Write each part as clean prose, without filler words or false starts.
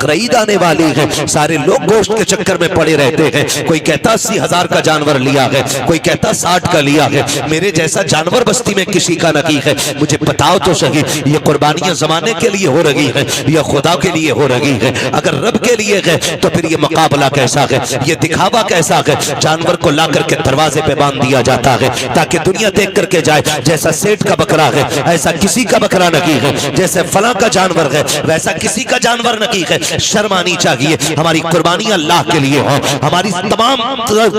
बकरा ईद आने वाली है, सारे लोग गोश्त के चक्कर में पड़े रहते हैं। कोई कहता 80,000 का जानवर लिया है, कोई कहता 60 का लिया है। मेरे जैसा जानवर बस्ती में किसी का नहीं है। मुझे बताओ तो सही, ये कुर्बानियां जमाने के लिए हो रही है या खुदा के लिए हो रही है? अगर रब के लिए है तो फिर ये मुकाबला कैसा है, ये दिखावा कैसा है? जानवर को ला करके दरवाजे पे बांध दिया जाता है ताकि दुनिया देख करके जाए जैसा सेठ का बकरा है ऐसा किसी का बकरा नहीं है, जैसे फला का जानवर है वैसा किसी का जानवर नहीं है। शर्म आनी चाहिए। हमारी कुर्बानी अल्लाह के लिए हो, हमारी तमाम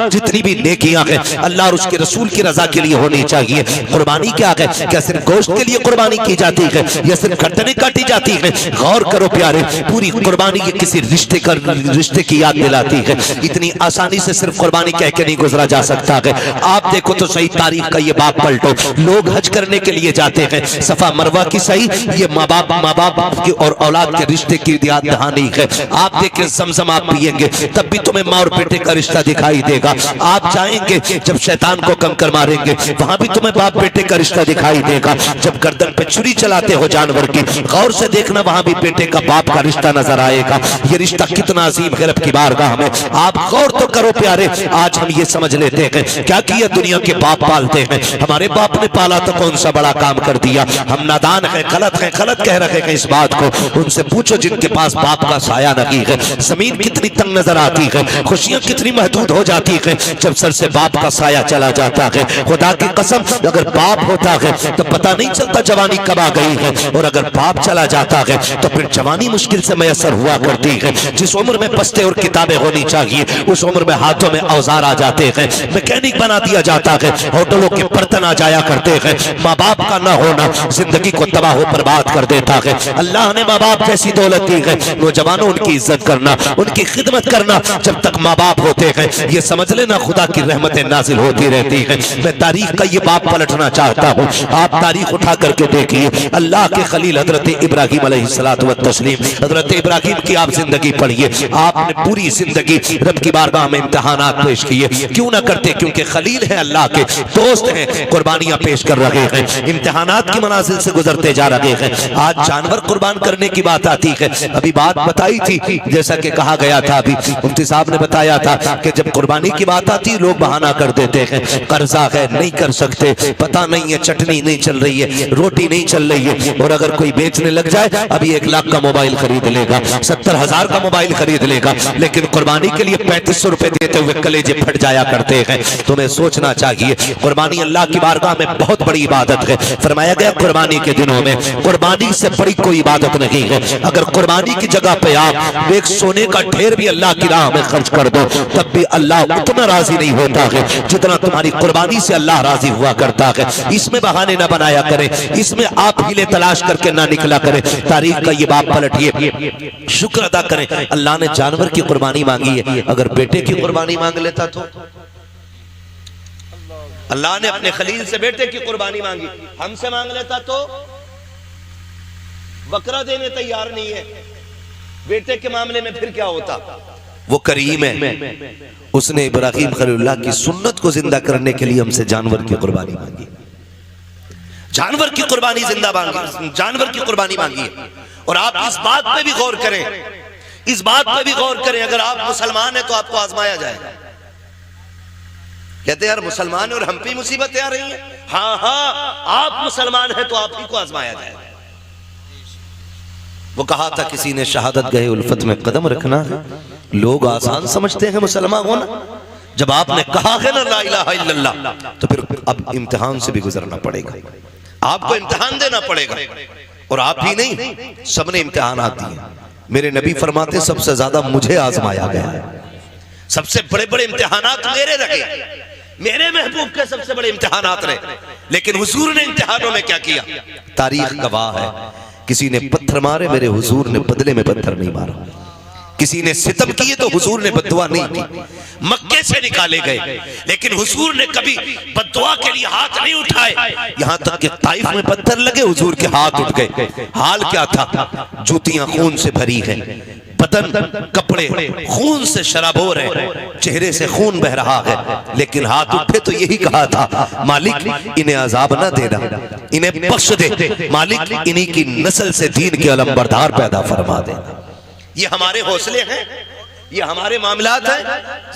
जितनी भी नेकियां हैं अल्लाह और उसके रसूल की रजा के लिए होनी चाहिए। कुर्बानी क्या है? क्या सिर्फ गोश्त के लिए कुर्बानी की जाती है या सिर्फ गर्दनें काटी जाती है? गौर करो प्यारे, पूरी कुर्बानी ये किसी रिश्ते की याद दिलाती है। इतनी आसानी से सिर्फ कुर्बानी कह के नहीं गुजरा जा सकता है। आप देखो तो सही तारीख का ये बाप पलटो, लोग हज करने के लिए जाते हैं, सफा मरवा की सही ये माँ बाप की और औलाद के रिश्ते की याद दहानी है। आप देखें ज़मज़म आप पिएंगे तब भी तुम्हें माँ और बेटे का रिश्ता दिखाई देगा। आप जाएंगे जब शैतान को कंकर मारेंगे वहां भी तुम्हें बाप बेटे का रिश्ता दिखाई देगा। जब गर्दन पे छुरी चलाते हो जानवर की, गौर से देखना वहां भी बेटे का बाप का रिश्ता नजर आएगा। ये रिश्ता कितना अजीम है रब की बारगाह में। आप गौर तो करो प्यारे, आज हम ये समझ लेते हैं क्या किया दुनिया के बाप पालते हैं, हमारे बाप ने पाला तो कौन सा बड़ा काम कर दिया। हम नादान हैं, गलत कह रहे हैं इस बात को। उनसे पूछो जिनके पास बाप का साया नहीं है, जमीन कितनी तंग नजर आती है, खुशियां कितनी महदूद हो जाती है जब सर से बाप का साया चला जाता है। खुदा की कसम अगर बाप होता है तो पता नहीं चलता जवानी कब आ गई है, और अगर बाप चला जाता है तो फिर जवानी मुश्किल से मैसर हुआ करती है। जिस उम्र में बस्ते और किताबें होनी चाहिए उस उम्र में हाथों में औजार आ जाते हैं, मैकेनिक बना दिया जाता है, होटलों के बर्तन आ जाया करते हैं। माँ बाप का न होना जिंदगी को तबाह बर्बाद कर देता है। अल्लाह ने माँ बाप जैसी दौलत दी है, नौजवानों उनकी इज्जत करना, उनकी खिदमत करना। जब तक माँ बाप होते हैं ये समझ लेना खुदा की रहमतें नाजिल होती रहती है। मैं तारीख का ये बाप पलटना चाहता हूँ। आप तारीख उठा करके देखिए, अल्लाह के खलील हजरत इब्राहिम अलैहिस्सलातु व तस्लीम, हजरत इब्राहिम की आप जिंदगी पढ़िए। आपने पूरी जिंदगी रब की बारगाह में इम्तिहानात पेश किए, क्यों ना करते? क्योंकि खलील है, अल्लाह के दोस्त हैं, कुर्बानियां पेश कर रहे हैं, इम्तिहानात की मनाजिल से गुजरते जा रहे हैं। आज जानवर कुर्बान करने की बात आती है। अभी बात बताई थी जैसा कि कहा गया था, अभी मुफ्ती साहब ने बताया था कि जब कुर्बानी की बात आती लोग बहाना कर देते हैं, कर्जा है नहीं कर सकते, पता नहीं है चटनी नहीं चल रही है, रोटी नहीं चल रही है। और अगर कोई बेचने लग जाए अभी 1 लाख का मोबाइल खरीद लेगा, 70,000 का मोबाइल खरीद लेगा, लेकिन कुर्बानी के लिए 3500 रुपए देते हुए कलेजे फट जाया करते हैं। तुम्हें सोचना चाहिए कुर्बानी अल्लाह की बारगाह में बहुत बड़ी इबादत है। फरमाया गया कुर्बानी के दिनों में कुर्बानी से बड़ी कोई इबादत नहीं है। अगर कुर्बानी की जगह पे आप एक सोने का ढेर भी अल्लाह की राह में खर्च कर दो तब भी अल्लाह उतना राजी नहीं होता है जितना तुम्हारी कुर्बानी से अल्लाह राजी हुआ करता है। इसमें बहाने ना बनाया करें, इसमें आप हीले तलाश करके ना निकला करें। तारीख का ये बाप पलटिए, शुक्र अदा करें अल्लाह ने जानवर की कुर्बानी मांगी है। अगर बेटे की कुर्बानी मांग लेता तो अल्लाह ने अपने खलील से बेटे की कुर्बानी मांगी, हमसे मांग लेता तो बकरा देने तैयार नहीं है। बेटे के मामले में फिर क्या होता? वो करीम है, उसने इब्राहिम खलीलुल्लाह की सुन्नत को जिंदा करने के लिए हमसे जानवर की कुर्बानी मांगी, जानवर की कुर्बानी जिंदा मांगी, जानवर की कुर्बानी मांगी है। और आप इस बात पे भी गौर करें, इस बात पे भी गौर करें, अगर आप मुसलमान हैं तो आपको आजमाया जाएगा। कहते यार मुसलमान है और हम पे मुसीबतें आ रही हैं। हाँ हाँ, आप मुसलमान हैं तो आप ही को आजमाया जाएगा। वो कहा था किसी ने शहादत गए उल्फत में कदम रखना है। लोग आसान समझते हैं मुसलमान होना, जब आपने कहा है ना ला इलाहा इल्लल्लाह तो फिर अब इम्तिहान से भी गुजरना पड़ेगा, आपको इम्तिहान देना पड़ेगा। और आप ही नहीं, सबने इम्तिहान दिए। मेरे नबी फरमाते सबसे ज्यादा मुझे आजमाया गया है, सबसे बड़े बड़े इम्तिहानात मेरे रखे, मेरे महबूब के सबसे बड़े इम्तिहानात रहे। लेकिन हुजूर ने इम्तिहानों में क्या किया? तारीख गवाह है, किसी ने पत्थर मारे मेरे हुजूर ने बदले में पत्थर नहीं मारा, किसी ने सितम किए तो हुजूर ने बद्दुआ नहीं की। मक्के से निकाले गए लेकिन हुजूर ने कभी बद्दुआ के लिए हाथ नहीं उठाए, यहां तक कि ताइफ में पत्थर लगे हुजूर के हाथ उठ गए। हाल क्या था? जूतियां खून से भरी हैं, बदन कपड़े खून से शराबोर है, चेहरे से खून बह रहा है, लेकिन हाथ उठे तो यही कहा था मालिक इन्हें अजाब ना देना, इन्हें बख्श दे, मालिक इन्हीं की नस्ल से दीन के अलमबरदार पैदा फरमा देना। ये हमारे हौसले हैं, ये हमारे मामलात हैं।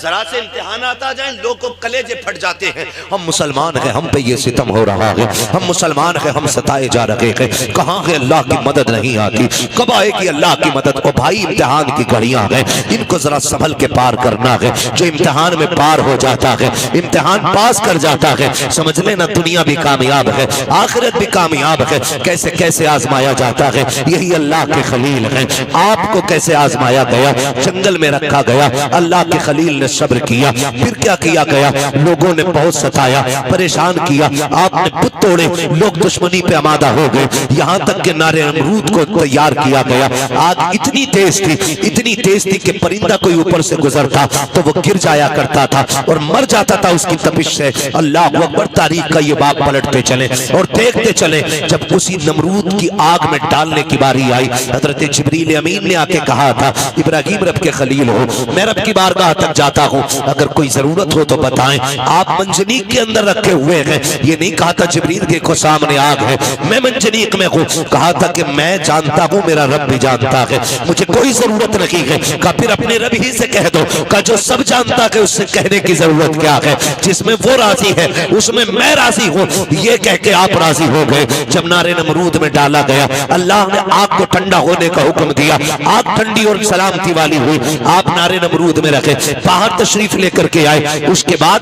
जरा से इम्तिहान आता जाए लोग को कलेजे फट जाते हैं। हम मुसलमान हैं, हम पे ये सितम हो रहा है, हम मुसलमान हैं, हम सताए जा रहे हैं। कहाँ है अल्लाह की मदद नहीं आती, कब आएगी अल्लाह की मदद? ओ भाई इम्तिहान की घड़ियां हैं, इनको जरा संभल के पार करना है। जो इम्तिहान में पार हो जाता है, इम्तिहान पास कर जाता है, समझ लेना दुनिया भी कामयाब है, आखिरत भी कामयाब है। कैसे कैसे आजमाया जाता है, यही अल्लाह के खलील है। आपको कैसे आजमाया गया? जंगल में रखा गया, अल्लाह के खलील ने सब्र किया। फिर क्या किया गया? लोगों ने बहुत सताया, परेशान किया, आपने बुत तोड़े, लोग दुश्मनी पे आमादा हो गए। यहाँ तक के नारे नमरूद को तैयार किया गया। आग इतनी तेज थी, इतनी तेज थी कि परिंदा कोई ऊपर से गुजरता तो वो गिर जाया करता था और मर जाता था उसकी तपिश से। अल्लाह अकबर, तारीख का ये बाब पलटते चले और देखते चले। जब उसी नमरूद की आग में डालने की बारी आई, हजरत जिब्रील अमीन ने आके कहा था, इब्राहिम रब के खलील हो, मैं रब की बारगाह तक जाता हूँ, अगर कोई जरूरत हो तो बताएं। आप मंजनीक के अंदर रखे हुए हैं। ये नहीं कहा था जिब्रील देखो सामने आग है, मैं मंजनीक में हूँ। कहा था कि मैं जानता हूँ, मेरा रब भी जानता है, मुझे कोई जरूरत नहीं है। कहा फिर अपने रब ही से कह दो। कहा जो सब जानता है उससे कहने की जरूरत क्या है? जिसमें वो राजी है उसमें मैं राजी हूँ। ये कह के आप राजी हो गए। जब नारे नमरूद में डाला गया, अल्लाह ने आग को ठंडा होने का हुक्म दिया। आग ठंडी और सलामती वाली हुई। आप नारे नमरूद में रखे, बाहर तशरीफ लेकर के आए। उसके बाद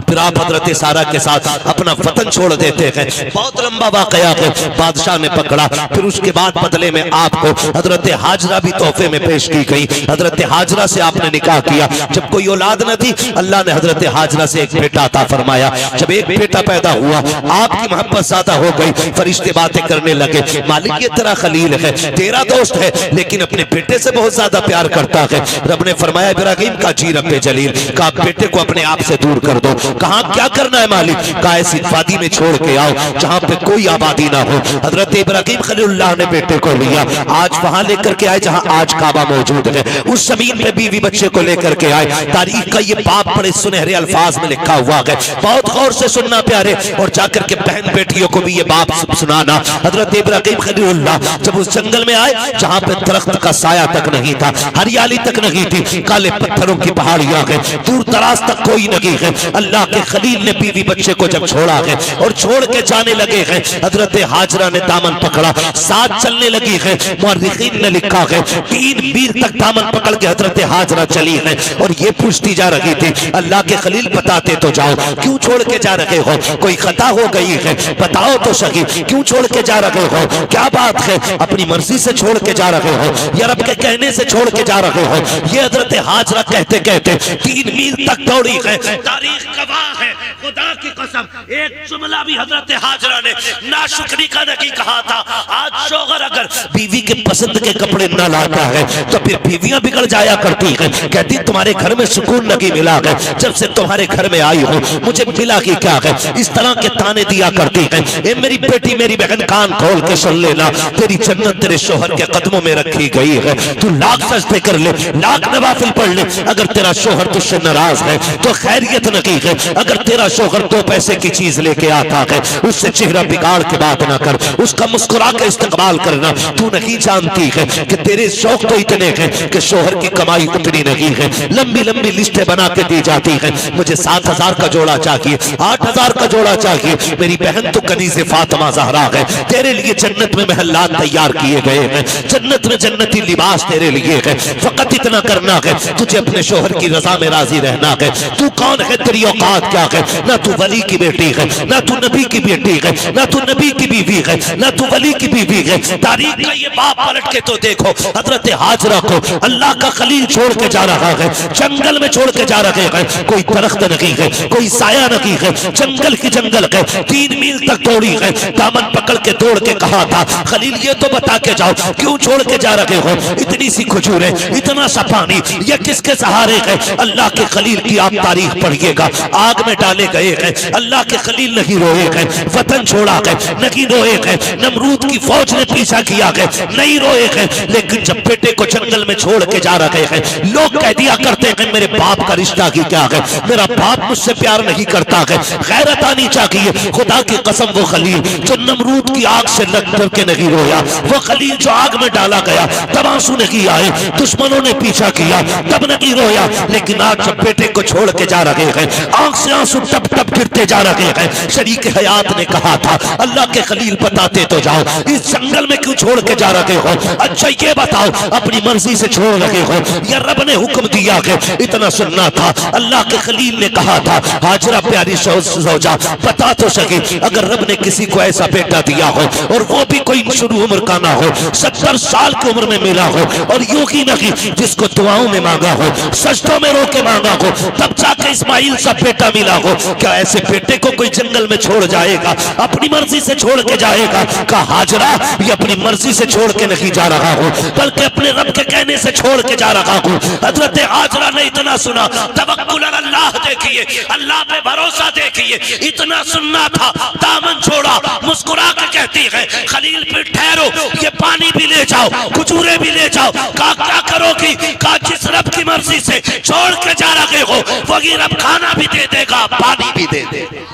फिर आप हजरत सारा के साथ अपना वतन छोड़ देते हैं। बहुत लंबा वाकया है, बादशाह ने पकड़ा। फिर उसके बाद बदले में आपको हजरत हाजरा भी तोहफे में पेश की गई। हजरत हाजरा से आपने निकाह किया। जब कोई औलाद न थी, अल्लाह ने हजरत हाजरा से एक बेटा अता फरमाया। जब एक बेटा पैदा हुआ, आपकी मोहब्बत ज्यादा हो गई। फरिश्ते बातें करने लगे, मालिक ये तेरा खलील है, तेरा दोस्त है, लेकिन अपने बेटे से बहुत ज्यादा प्यार करता है। रब ने फरमाया इब्राहिम का जी रब्बे जलील का बेटे को अपने आप से दूर कर दो। कहा क्या करना है मालिक? का ऐसी वादी में छोड़ के आओ जहां पे कोई आबादी ना हो। हजरत इब्राहिम खलीलुल्लाह ने बेटे को लिया, आज वहां लेकर के आए जहां आज काबा मौजूद है। उस जमीन पे बीवी बच्चे को लेकर के आए। तारीख का ये बाप बड़े सुनहरे अल्फाज में लिखा हुआ है, बहुत गौर से सुनना प्यारे, और जाकर के बहन बेटियों को भी ये बाप सुनाना। हजरत इब्राहिम खलीलुल्लाह जब उस जंगल में आए जहां पे दरख्त का साया तक नहीं था, हरियाली तक नहीं थी, काले पत्थरों की पहाड़ियां हैं, दूर दराज तक कोई नहीं है। अल्लाह के खलील ने बीवी बच्चे को जब छोड़ा है और छोड़ के जाने लगे हैं, हजरत हाजरा ने दामन पकड़ा, साथ चलने लगी है। मुअर्रिखीन ने लिखा है 3 मील तक दामन पकड़ के हजरत हाजरा चली है और ये पूछती जा रही थी, अल्लाह के खलील बताते तो जाओ, क्यों छोड़ के जा रहे हो? कोई खता हो गई है, बताओ तो सही, क्यों छोड़ के जा रहे हो? क्या बात है? अपनी मर्जी से छोड़ के जा रहे हो या रब के कहने से छोड़ के जा रहे हो? ये हजरत हाजरा कहते कहते 3 मील तक दौड़ी है। तारीख गवाह है, खुदा की कसम, एक जुमला भी हजरत हाजरा ने नाशुक्री का नहीं कहा था। आज शौहर अगर बीवी के पसंद के कपड़े न लाता है तो फिर बीवियां बिगड़ जाया करती हैं। कहती तुम्हारे घर में सुकून नहीं मिला है, जब से तुम्हारे घर में आई हो मुझे मिला कि क्या है, इस तरह के ताने दिया करती है। ए मेरी बेटी, मेरी बहन, कान खोल के सुन लेना, तेरी जन्नत तेरे शौहर के कदमों में रखी गई है। तू लाख सजदे कर ले, लाख नवाफिल पढ़ ले, अगर तेरा शौहर तुझसे नाराज है तो खैरियत नहीं है। अगर तेरा शौहर 2 पैसे की चीज लेके आता है, उससे चेहरा बिगाड़ के बात ना कर, उसका मुस्कुरा के इस्तेमाल करना। तू नहीं जानती है कि तेरे शौक तो इतने हैं कि शौहर की कमाई उतनी नहीं है। लंबी लंबी लिस्टें बना के दी जाती है, मुझे 7,000 का जोड़ा चाहिए, 8,000 का जोड़ा चाहिए। मेरी बहन तो कनीज़े फातिमा ज़हरा है, तेरे लिए जन्नत में महल्लात तैयार किए गए हैं, जन्नत में जन्नती लिबास तेरे लिए है। फकत इतना करना है, तुझे अपने शौहर की रजा में राजी रहना है। तू कौन है, तेरी औकात क्या है? ना तू वली की बेटी है, ना तू नबी की बेटी है, ना तू नबी की बीवी है, ना तू वली की बीवी है। तारीख का ये बाप पलट के तो देखो, हजरत हाजरा को अल्लाह का खलील छोड़ के जा रहा है, जंगल में छोड़ के जा रहे हैं। कोई दरख्त नहीं है, कोई साया नहीं है, जंगल की जंगल है। 3 मील तक दौड़ी है, दामन पकड़ के दौड़ के कहा था, खलील ये तो बता के जाओ, क्यों छोड़ के जा रहे हो? इतनी सी खजूरें, इतना सा सा पानी, ये किसके सहारे है? अल्लाह के खलील की आप तारीख पढ़िएगा। आग में डाले गए हैं, अल्लाह के खलील नहीं रोए गए, वतन छोड़ा गए नहीं रोए गए, नमरूद की फौज ने पीछा किया गए नहीं रोए गए, लेकिन जब बेटे को जंगल में छोड़ के जा रहे हैं, लोग कह दिया करते हैं मेरे बाप का रिश्ता की क्या है, मेरा बाप मुझसे प्यार नहीं करता है। गैरत आनी चाहिए। खुदा की कसम वो खलील जो नमरूद की आग से लग करके नहीं रोया, वो खलील जो आग में डाला गया तब आंसू नहीं आए, दुश्मनों ने पीछा किया तब नहीं रोया, लेकिन आज जब बेटे को छोड़ के जा रहे हैं, आंख से आंसू टप टप गिरते जा रहे हैं। शरीक हयात ने कहा था अल्लाह के खलील बताते तो जाओ, इस जंगल में क्यों छोड़ के जा रहे हो? अच्छा ये बताओ अपनी मर्जी से छोड़ रहे हो या रब ने हुक्म दिया है? इतना सुनना था। अल्लाह के खलील ने कहा था हाजरा प्यारी सौजा बता तो सके, अगर रब ने किसी को ऐसा बेटा दिया हो और वो भी कोई शुरू उम्र का ना हो, 70 साल की उम्र में मिला हो, और यूं ही नहीं जिसको दुआओं में मांगा हो, सजदों में रो के मांगा हो, तब जाके इस्माइल सा बेटा मिला हो, क्या ऐसे बेटे को कोई जंगल में छोड़ जाएगा? अपनी मर्जी से छोड़ के जाएगा? कहा हाजरा ये अपनी मर्जी से छोड़ के नहीं जा रहा हूं, बल्कि अपने रब के कहने से छोड़ के जा रहा हूं। हजरत हाजरा ने इतना सुना, तवक्कुल अल्लाह देखिए, अल्लाह पे भरोसा देखिए, इतना सुनना था, दामन छोड़ा, मुस्कुरा के कहती है खलील पे ठहरो, ये पानी भी ले जाओ, खजूरें भी ले जाओ। कहा क्या करोगी? कहा जिस रब की मर्जी से छोड़ के जा रहे हो वही रब खाना भी दे देगा, पानी भी दे देगा।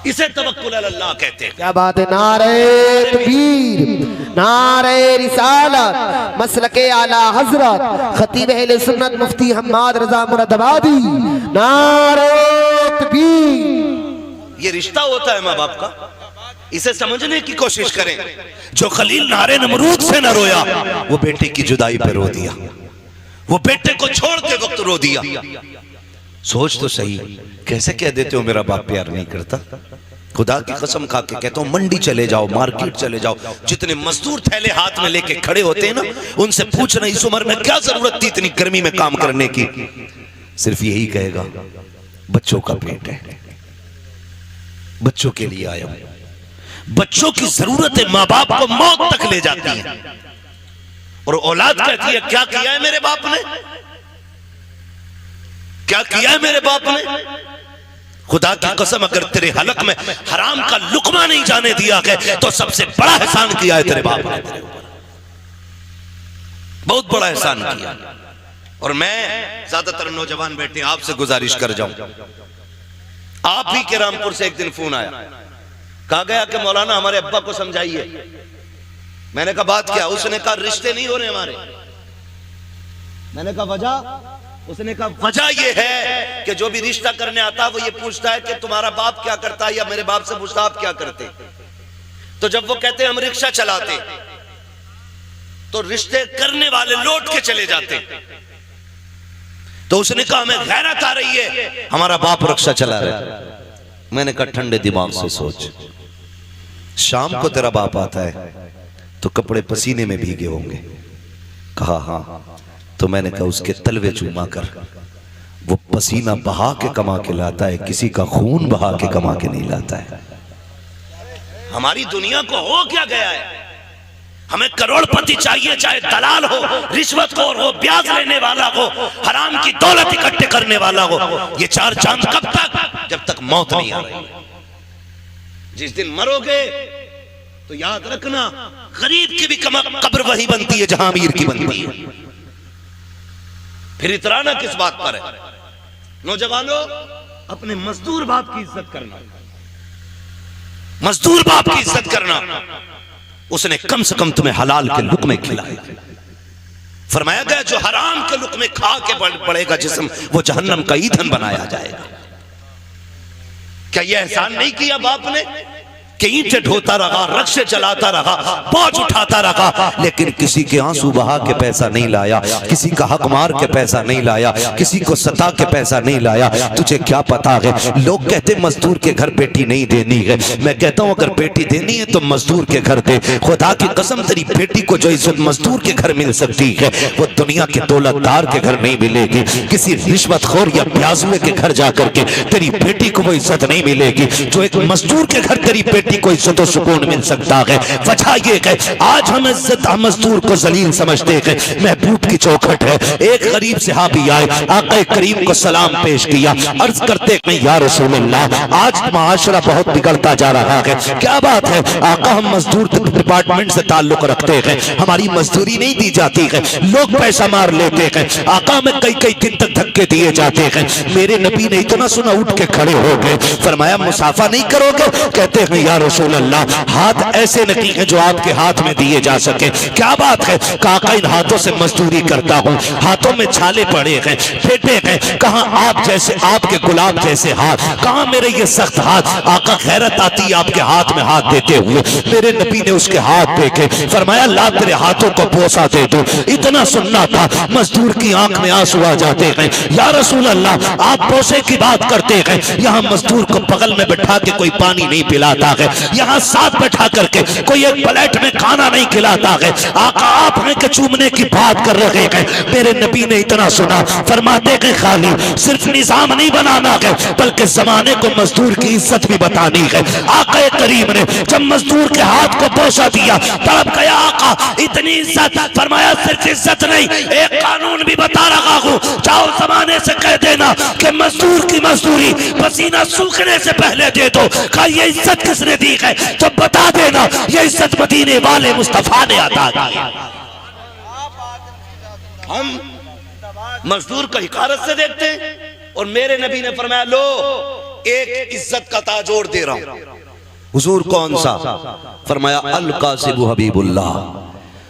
इसे तवक्कुल अल्लाह कहते हैं। क्या बात है। नारे तकबीर, नारे रिसालत, मसलके आला हजरत खतीब अहले सुन्नत मुफ्ती हम्माद रजा मुरादाबादी, नारे तकबीर। ये रिश्ता होता है माँ बाप का, इसे समझने की कोशिश करें। जो खलील नारे नमरूद से न रोया, वो बेटे की जुदाई पे रो दिया, वो बेटे को छोड़ते वक्त रो दिया। सोच तो सही, कैसे कह देते हो मेरा बाप प्यार नहीं करता? खुदा की कसम खा के कहता हूं, मंडी चले जाओ, मार्केट चले जाओ, जितने मजदूर थैले हाथ में लेके खड़े होते हैं ना, उनसे पूछना इस उम्र में क्या जरूरत थी इतनी गर्मी में काम करने की? सिर्फ यही कहेगा बच्चों का पेट है, बच्चों के लिए आया हूं। बच्चों की जरूरतें माँ बाप को मौत तक ले जाती हैं, और औलाद कहती है क्या किया है मेरे बाप ने, क्या किया है मेरे बाप ने? खुदा की कसम अगर तेरे हलक में हराम का लुकमा नहीं जाने दिया है तो सबसे बड़ा एहसान किया है तेरे बाप ने तेरे ऊपर, बहुत बड़ा एहसान किया। और मैं ज्यादातर नौजवान बेटे आपसे गुजारिश कर जाऊं, आप ही के रामपुर से एक दिन फोन आया, कहा गया कि मौलाना हमारे अब्बा को समझाइए। मैंने कहा बात क्या? उसने कहा रिश्ते नहीं हो रहे हमारे। मैंने कहा वजह? उसने कहा वजह यह है कि जो भी रिश्ता करने आता है वो ये पूछता है कि तुम्हारा बाप क्या करता है, या मेरे बाप से पूछता आप क्या करते। तो जब वो कहते हैं हम रिक्शा चलाते, तो रिश्ते करने वाले लौट के चले जाते। तो उसने कहा हमें गैरत आ रही है, हमारा बाप रिक्शा चला रहा है। मैंने कहा ठंडे दिमाग से सोच, शाम को तेरा बाप आता है तो कपड़े पसीने में भीगे होंगे। कहा हाँ। तो मैंने कहा उसके तलवे चूमा कर, वो पसीना बहा के कमा के लाता है, किसी का खून बहा के कमा के नहीं लाता है। हमारी दुनिया को हो क्या गया है? हमें करोड़पति चाहिए, चाहे दलाल हो, रिश्वतखोर हो, ब्याज लेने वाला हो, हराम की दौलत इकट्ठे करने वाला हो। ये चार चांद कब तक? जब तक मौत नहीं आ रही। जिस दिन मरोगे तो याद रखना गरीब की भी कब्र वही बनती है जहां अमीर की बनती है। फिर इतराना किस बात पर है? नौजवानों, अपने मजदूर बाप की इज्जत करना, मजदूर बाप की इज्जत करना। उसने कम से कम तुम्हें हलाल के लुक़्मे खिलाए। फरमाया गया जो हराम के लुक़्मे खा के बढ़ेगा जिस्म, वो जहन्नम का ईंधन बनाया जाएगा। क्या यह एहसान नहीं किया बाप ने कि ईंटें ढोता रहा, रक्शे चलाता रहा, बोझ उठाता रहा, लेकिन किसी के आंसू बहा के पैसा नहीं लाया, किसी का हक मार के पैसा नहीं लाया, किसी को सता के पैसा नहीं लाया। तुझे क्या पता है? लोग कहते मजदूर के घर बेटी नहीं देनी है। मैं कहता हूं अगर बेटी देनी है तो मजदूर के घर दे। खुदा की कसम तेरी बेटी को जो इज्जत मजदूर के घर मिल सकती है वो दुनिया के दौलतदार के घर नहीं मिलेगी। किसी रिश्वतखोर या प्याजुए के घर जाकर के तेरी बेटी को वो इज्जत नहीं मिलेगी। जो एक मजदूर के घर तेरी बेटी बेटी को इज्जत और सुकून मिल सकता है। वजह ये है आज हम इज्जत मजदूर को जलील समझते हैं। महबूब की चौखट है। एक गरीब सहाबी आए, आका करीम को सलाम पेश किया, अर्ज करते हैं या रसूल अल्लाह, आज माशरा बहुत बिगड़ता जा रहा है, क्या बात है? आका हम मजदूर डिपार्टमेंट से ताल्लुक रखते हैं, हमारी मजदूरी नहीं दी जाती है, लोग पैसा मार लेते हैं, आका में कई कई दिन तक धक्के दिए जाते हैं। मेरे नबी ने इतना सुना उठ के खड़े हो गए, फरमाया मुसाफा नहीं करोगे? कहते हैं या रसूल अल्लाह, हाथ ऐसे नहीं है जो आपके हाथ में दिए जा सके। क्या बात है? काका इन हाथों से मजदूरी करता हूँ, हाथों में छाले पड़े हैं, फेटे हैं, कहाँ आप जैसे, आपके गुलाब जैसे हाथ, कहाँ मेरे ये सख्त हाथ। आका खैरत आती है आपके हाथ में हाथ देते हुए। मेरे नबी ने उसके हाथ देखे, फरमाया ला तेरे हाथों को बोसा दे दो। इतना सुनना था, मजदूर की आंख में आंसू आ जाते हैं। या रसूल अल्लाह, आप बोसे की बात करते हैं, यहाँ मजदूर को बगल में बैठा के कोई पानी नहीं पिलाता है, यहाँ साथ बैठा करके कोई एक प्लेट में खाना नहीं खिलाता है। आका आप हैं कि चूमने की बात कर रहे हैं। मेरे नबी ने इतना सुना, फरमाते हैं खाली सिर्फ निजाम नहीं बनाना है, बल्कि जमाने को मजदूर की इज्जत भी बतानी है। आका करीम ने जब मजदूर के हाथ को बोसा दिया, तड़प गया आका, इतनी इज्जत। फरमाया सिर्फ इज्जत नहीं, एक कानून भी बता रहा हूँ, जाओ जमाने से कह देना कि मजदूर की मजदूरी पसीना सूखने से पहले दे दो। कहा ये इज्जत किसने दी है? तो बता देना ये इज्जत मदीने वाले मुस्तफा ने अता की। हम मजदूर को हिकारत से देखते हैं, और मेरे नबी ने फरमाया लो एक इज्जत का ताज और दे रहा हूं। हुजूर कौन सा? फरमाया अल कासिबु हबीबुल्लाह,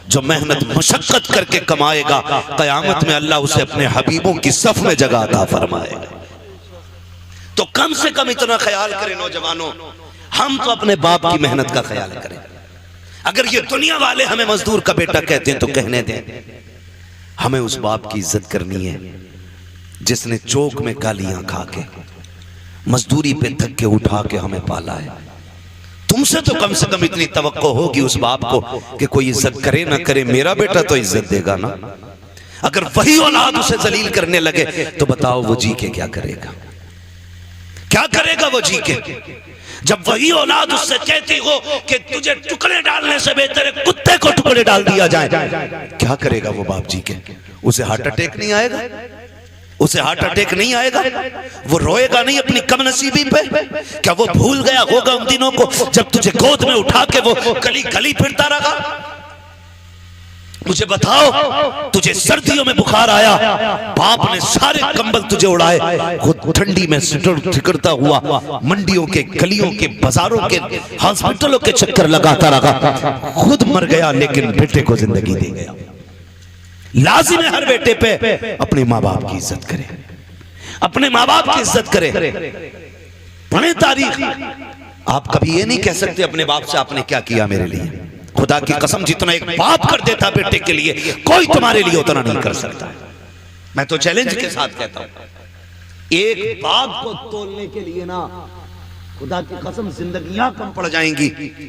जो मेहनत मशक्कत करके कमाएगा, कयामत में अल्लाह उसे अपने हबीबों की सफ में जगह अता फरमाएगा। तो कम से कम इतना ख्याल करें नौजवानों, हम तो अपने बाप की मेहनत का ख्याल करें। अगर ये दुनिया वाले हमें मजदूर का बेटा कहते हैं तो कहने दें, हमें उस बाप की इज्जत करनी है जिसने चौक में गालियां खा के, मजदूरी पे धक्के उठा के हमें पाला है। तुमसे तो कम से कम इतनी तवक्को होगी उस बाप को कि कोई इज्जत करे ना करे, मेरा बेटा तो इज्जत देगा ना। अगर वही औलाद उसे जलील करने लगे तो बताओ वो जी के क्या करेगा? क्या करेगा वो जी के? जब वही औलाद उससे कहती हो कि तुझे टुकड़े डालने से बेहतर है कुत्ते को टुकड़े डाल दिया जाए, क्या करेगा वो बाप जी के? उसे हार्ट अटैक नहीं आएगा? उसे हार्ट अटैक नहीं आएगा? वो रोएगा नहीं अपनी कमनसीबी पे? क्या वो भूल गया होगा उन दिनों को जब तुझे गोद में उठा के वो गली गली फिरता रहा? मुझे बताओ, तुझे सर्दियों में बुखार आया, बाप ने सारे कंबल तुझे उड़ाए, खुद ठंडी में सिकड़ता हुआ मंडियों के, गलियों के, बाजारों के, हॉस्पिटलों के चक्कर लगाता रहा, खुद मर गया लेकिन बेटे को जिंदगी दे गया। लाजिम है हर बेटे पे अपने माँ बाप की इज्जत करे, अपने माँ बाप की इज्जत करे। पढ़े तारीख, आप कभी ये नहीं कह सकते अपने बाप से आपने क्या किया मेरे लिए। खुदा की कसम, जितना एक बाप कर देता बेटे के लिए, कोई तुम्हारे लिए उतना नहीं कर सकता। मैं तो चैलेंज के साथ कहता हूं, एक बाप को तोलने के लिए ना खुदा की कसम जिंदगियां कम पड़ जाएंगी,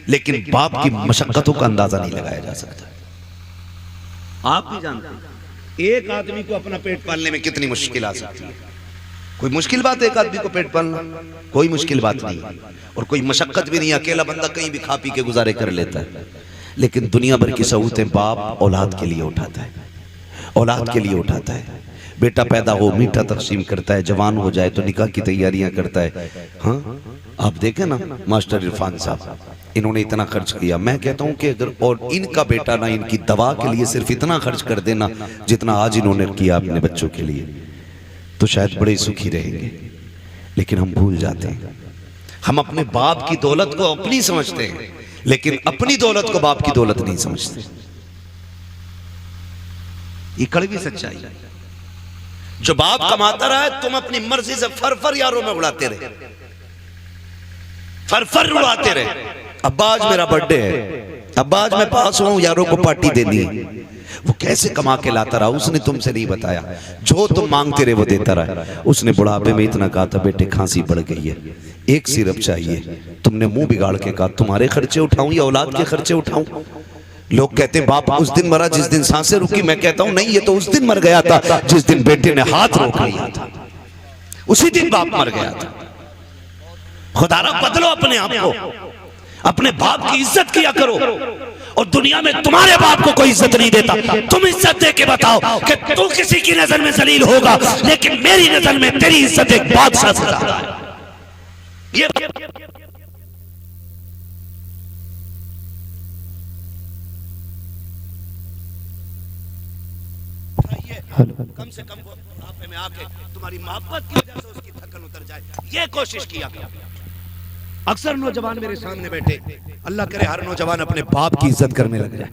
लेकिन बाप की मशक्कतों का अंदाजा नहीं लगाया जा सकता। आप भी जानते हैं एक आदमी को अपना पेट पालने में कितनी मुश्किल आ सकती है। कोई मुश्किल बात है एक आदमी को पेट पालना? कोई मुश्किल बात नहीं, और कोई मशक्कत भी नहीं। अकेला बंदा कहीं भी खा पी के गुजारे कर लेता है, लेकिन दुनिया भर की सहूलतें बाप औलाद के लिए उठाता है, औलाद के लिए उठाता है। बेटा पैदा हो मीठा तकसीम करता है, जवान हो जाए तो निकाह की तैयारियां करता है। हाँ, आप देखें ना मास्टर इरफान साहब, इन्होंने इतना खर्च किया। मैं कहता हूं कि अगर और इनका बेटा ना इनकी दवा के लिए सिर्फ इतना खर्च कर देना जितना आज इन्होंने किया अपने बच्चों के लिए, तो शायद बड़े सुखी रहेंगे। लेकिन हम भूल जाते हैं, हम अपने बाप की दौलत को अपनी समझते हैं, लेकिन अपनी दौलत को बाप की दौलत नहीं समझते। ये कड़वी सच्चाई है। जो बाप कमाता रहा है, तुम अपनी मर्जी से फर यारों में उड़ाते रहे, फर उड़ाते रहे। अब्बा आज मेरा बर्थडे है, अब्बा आज मैं पास हुआ हूं, यारों को पार्टी देनी है। वो कैसे कमा के लाता रहा उसने तुमसे नहीं बताया। जो तुम मांगते रहे वो देता रहा। उसने बुढ़ापे में इतना कहा था, बेटे खांसी बढ़ गई है, एक सिरप चाहिए। तुमने मुंह बिगाड़ के कहा, तुम्हारे खर्चे उठाऊं या औलाद के खर्चे उठाऊं? लोग कहते हैं बाप उस दिन मरा जिस दिन सांसें रुकी। मैं कहता हूं नहीं, ये तो उस दिन मर गया था जिस दिन बेटे ने हाथ रोक लिया था, उसी दिन बाप मर गया था। खुदारा बदलो अपने आप को, अपने बाप की इज्जत किया करो। और दुनिया में तुम्हारे बाप को कोई इज्जत नहीं देता, तुम इज्जत दे के बताओ कि तू किसी की नजर में जलील होगा, लेकिन मेरी नजर में तेरी इज्जत एक बादशाह से ज्यादा है। ये कम से कम बुढ़ापे में आके तुम्हारी मोहब्बत की वजह से उसकी थकन उतर जाए, ये कोशिश किया गया। अक्सर नौजवान मेरे सामने बैठे, अल्लाह करे हर नौजवान अपने बाप की इज्जत करने लग जाए,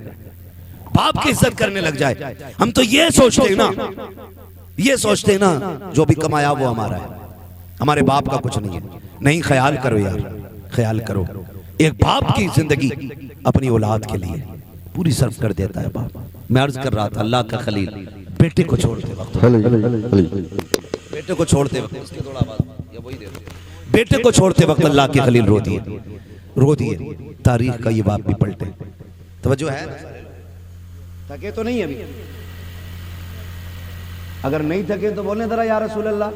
बाप की इज्जत करने लग जाए। हम तो ये सोचते हैं ना, ये सोचते हैं ना जो भी कमाया वो हमारा है, हमारे बाप का कुछ नहीं है। नहीं, ख्याल करो यार, ख्याल करो। एक बाप की जिंदगी अपनी औलाद के लिए पूरी सर्व कर देता है बाप। मैं अर्ज कर रहा था, अल्लाह का खलील बेटे को छोड़ते वक्त, बेटे को छोड़ते वक्त, बेटे को छोड़ते वक्त अल्लाह के खलील रो दिए। तारीख का ये बाप भी पलटे। तवज्जो है? थके तो नहीं अभी? अगर नहीं थके तो बोलने जरा या रसूल अल्लाह।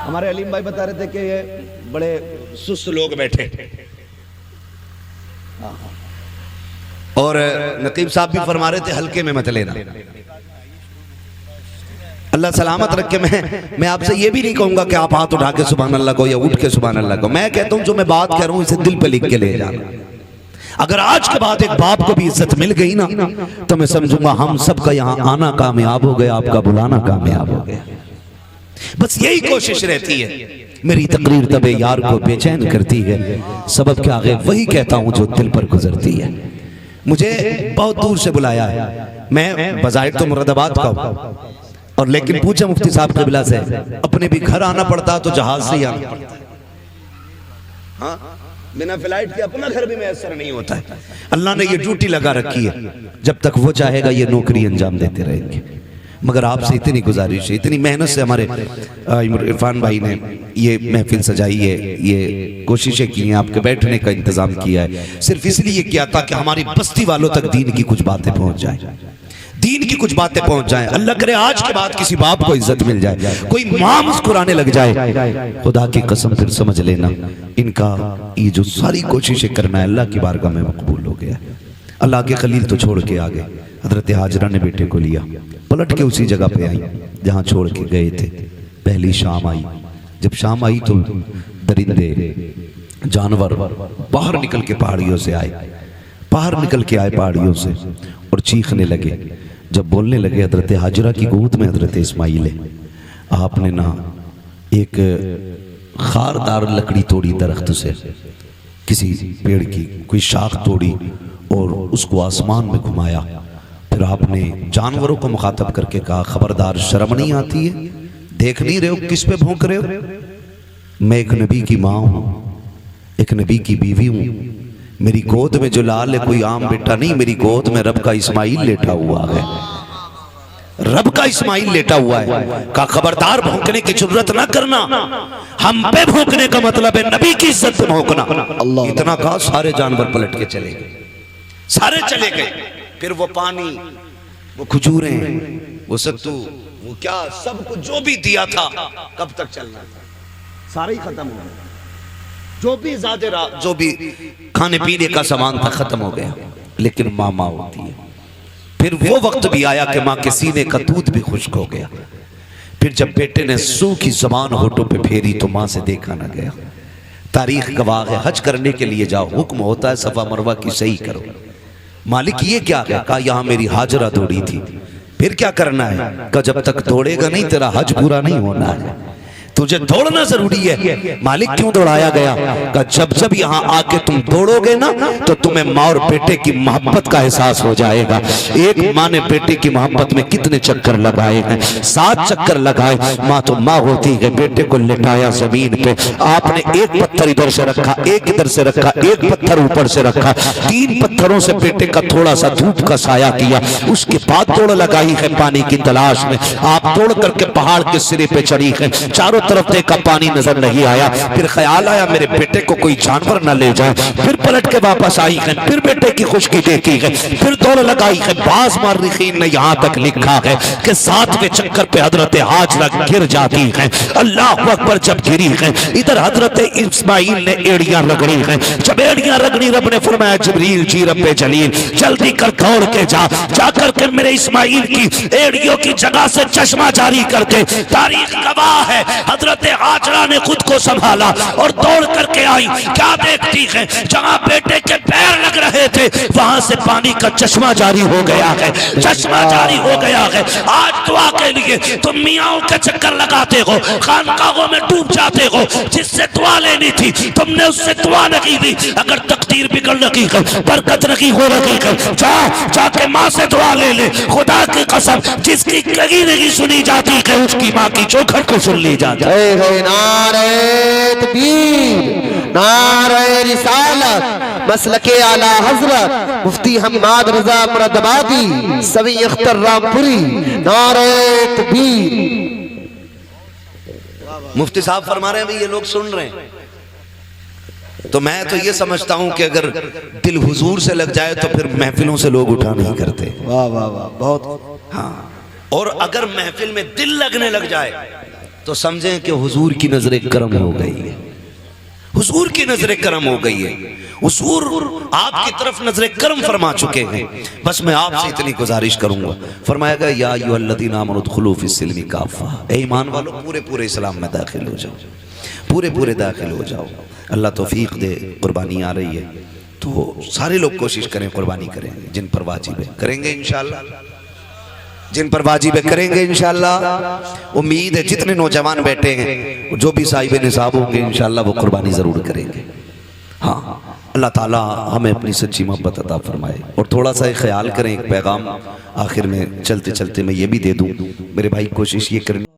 हमारे अलीम भाई बता रहे थे कि ये बड़े सुस्त लोग बैठे, और नकीब साहब भी फरमा रहे थे हल्के में मत लेना। अल्लाह सलामत रखे। मैं आपसे ये भी नहीं कहूंगा कि आप हाथ उठा के सुभान अल्लाह को या उठ के सुभान अल्लाह को। मैं कहता हूं जो मैं बात कह रहा हूं इसे दिल पे लिख के ले जाना। अगर आज के बाद एक बाप को भी इज्जत मिल गई ना, तो मैं समझूंगा हम सबका यहाँ आना कामयाब हो गया, आपका बुलाना कामयाब हो गया। बस यही कोशिश रहती है। मेरी तकरीर तबे यार को बेचैन करती है, सबब क्या है वही कहता हूं जो दिल पर गुजरती है। मुझे बहुत दूर से बुलाया है, मैं बजाय तो मुरादाबाद का हूं, और लेकिन पूछा मुफ्ती साहब कबिला से, अपने भी घर आना पड़ता तो जहाज से ही आना पड़ता है। हाँ, बिना फ्लाइट के अपना घर भी मैसर नहीं होता है। अल्लाह ने ये ड्यूटी लगा रखी है, जब तक वो चाहेगा ये नौकरी अंजाम देते रहेंगे। मगर आपसे इतनी गुजारिश है, इतनी मेहनत से हमारे इरफान भाई ने ये महफिल सजाई है, ये कोशिशें की हैं, आपके बैठने का इंतजाम किया है, सिर्फ इसलिए किया था कि हमारी बस्ती वालों तक दीन की कुछ बातें पहुंच जाए, दीन की कुछ बातें पहुंच जाए। अल्लाह करे आज के बाद किसी बाप को इज्जत मिल जाए, कोई मां मुस्कुराने लग जाए, खुदा की कसम फिर समझ लेना इनका ये जो सारी कोशिशें करना है अल्लाह की बारगाह में मकबूल हो गया। अल्लाह के खलील तो छोड़ के आ गए, हजरत हाजरा ने बेटे को लिया, पलट के उसी जगह पे आई जहां छोड़ के गए थे। पहली शाम आई, जब शाम आई तो दरिंदे जानवर बाहर निकल के पहाड़ियों से आए, बाहर निकल के आए पहाड़ियों से और चीखने लगे। जब बोलने लगे, हजरत हाजरा की गोद में हजरत इस्माइल है, आपने ना एक खारदार लकड़ी तोड़ी दरख्त से, किसी पेड़ की कोई शाख तोड़ी और उसको आसमान में घुमाया। फिर आपने जानवरों को मुखातब करके कहा, खबरदार शर्म नहीं आती है? देख नहीं रहे हो किस पे भौंक रहे हो? मैं एक नबी की माँ हूँ, एक नबी की बीवी हूँ, मेरी गोद में जो लाल है कोई आम बेटा नहीं, मेरी गोद में रब का इस्माइल लेटा हुआ है, रब का इस्माइल लेटा हुआ है। का खबरदार भौंकने की जरूरत ना करना, हम पे भौंकने का मतलब है नबी की इज्जत पे भौंकना। इतना कहा सारे जानवर पलट के चले गए, सारे चले गए। फिर वो पानी, वो खजूरें, वो सत्तू, वो क्या सब कुछ जो भी दिया था कब तक चलना था, सारा ही खत्म हो गया। जो भी जो भी खाने पीने का सामान था खत्म हो गया। लेकिन माँ होती है। फिर वो वक्त भी आया कि माँ के सीने का दूध भी खुश्क हो गया। फिर जब बेटे ने सूखी जबान होठों पे फेरी तो माँ से देखा ना गया। तारीख गवाह है, हज करने के लिए जाओ, हुक्म होता है सफा मरवा की सही करो। मालिक ये क्या है? कहा यहाँ मेरी हाजरा दौड़ी थी। फिर क्या करना है? कहा जब तक दौड़ेगा नहीं तेरा हज पूरा नहीं होना है, तुझे दौड़ना जरूरी है। मालिक क्यों दौड़ाया गया? का जब जब यहाँ आके तुम दौड़ोगे ना तो तुम्हें माँ और बेटे की मोहब्बत का एहसास हो जाएगा। एक माँ ने बेटे की मोहब्बत में कितने चक्कर लगाए हैं, 7 चक्कर लगाए। माँ तो माँ होती है। बेटे को लिटाया जमीन पे, आपने एक पत्थर इधर से रखा, एक इधर से रखा, एक पत्थर ऊपर से रखा, 3 पत्थरों से बेटे का थोड़ा सा धूप का साया किया। उसके बाद दौड़ लगाई है पानी की तलाश में। आप दौड़ करके पहाड़ के सिरे पे चढ़ी है, चारों तरफ देखा, पानी नजर नहीं आया। फिर ख्याल आया मेरे बेटे को कोई जानवर न ले जाए। फिर पलट के वापस आई है, फिर बेटे की खुशकी देखी है, फिर दौड़ लगाई है। बाज मार्रिखीन ने यहाँ तक लिखा है कि 7वें चक्कर पे हजरत हाजरा गिर जाती है। अल्लाह अकबर, जब गिरी है इधर हजरत इस्माइल ने एड़ियां रगड़ी है। जब एड़ियां रगड़ी, रब ने फरमाया जिब्रील जी रब्बे जलील जल्दी कर दौड़ के जाकर के मेरे इस्माइल की एड़ियों की जगह से चश्मा जारी करके। तारीख गवाह है, हजरत हाजरा ने खुद को संभाला और दौड़ करके आई। क्या देखती है, जहां बेटे के पैर लग रहे थे वहां से पानी का चश्मा जारी हो गया है, चश्मा जारी हो गया है। आज दुआ के लिए तुम मियाओं के चक्कर लगाते हो, खानकाहों में डूब जाते हो। जिससे दुआ लेनी थी तुमने उससे दुआ नहीं दी। अगर तकदीर बिगड़ रही है, बरकत नहीं हो रही है, जाके माँ से दुआ ले ले। खुदा की कसम, जिसकी कहीं नहीं सुनी जाती है उसकी माँ की चौखट को सुन ली जाती है। नारे तकबीर, नारे रिसालत, मसलके आला हजरत मुफ्ती हम्माद रजा मुरादाबादी सवी अख्तर रामपुरी। नारे तकबीर। मुफ्ती साहब फरमा रहे हैं, भाई ये लोग सुन रहे हैं। तो मैं तो ये समझता हूं कि अगर दिल हुजूर से लग जाए तो फिर महफिलों से लोग उठा नहीं करते। वाह वाह वाह, बहुत। हाँ, और अगर महफिल में दिल लगने लग जाए तो समझें कि हुजूर की नजर करम हो गई है, हुजूर की नजर करम हो गई है। हुजूर आपकी तरफ नजर करम फरमा चुके हैं। बस मैं आपसे इतनी गुजारिश करूंगा, फरमाएगा या अय्युहल्लज़ीना आमनू उदखुलू फिस्सिल्मी काफ़ा, ए ईमान वालों पूरे पूरे इस्लाम में दाखिल हो जाओ, पूरे पूरे दाखिल हो जाओ। अल्लाह तौफीक दे। कुर्बानी आ रही है तो सारे लोग कोशिश करें, कुर्बानी करें। जिन पर वाजिब है करेंगे इंशाअल्लाह, जिन पर वाजिब है करेंगे इंशाअल्लाह। उम्मीद है जितने नौजवान बैठे हैं, जो भी साहिब निसाब होंगे इंशाअल्लाह वो कुर्बानी जरूर करेंगे। हाँ, अल्लाह ताला हमें अपनी सच्ची मोहब्बत अता फरमाए। और थोड़ा सा ख्याल करें, एक पैगाम आखिर में चलते चलते मैं ये भी दे दूं, मेरे भाई कोशिश ये करें।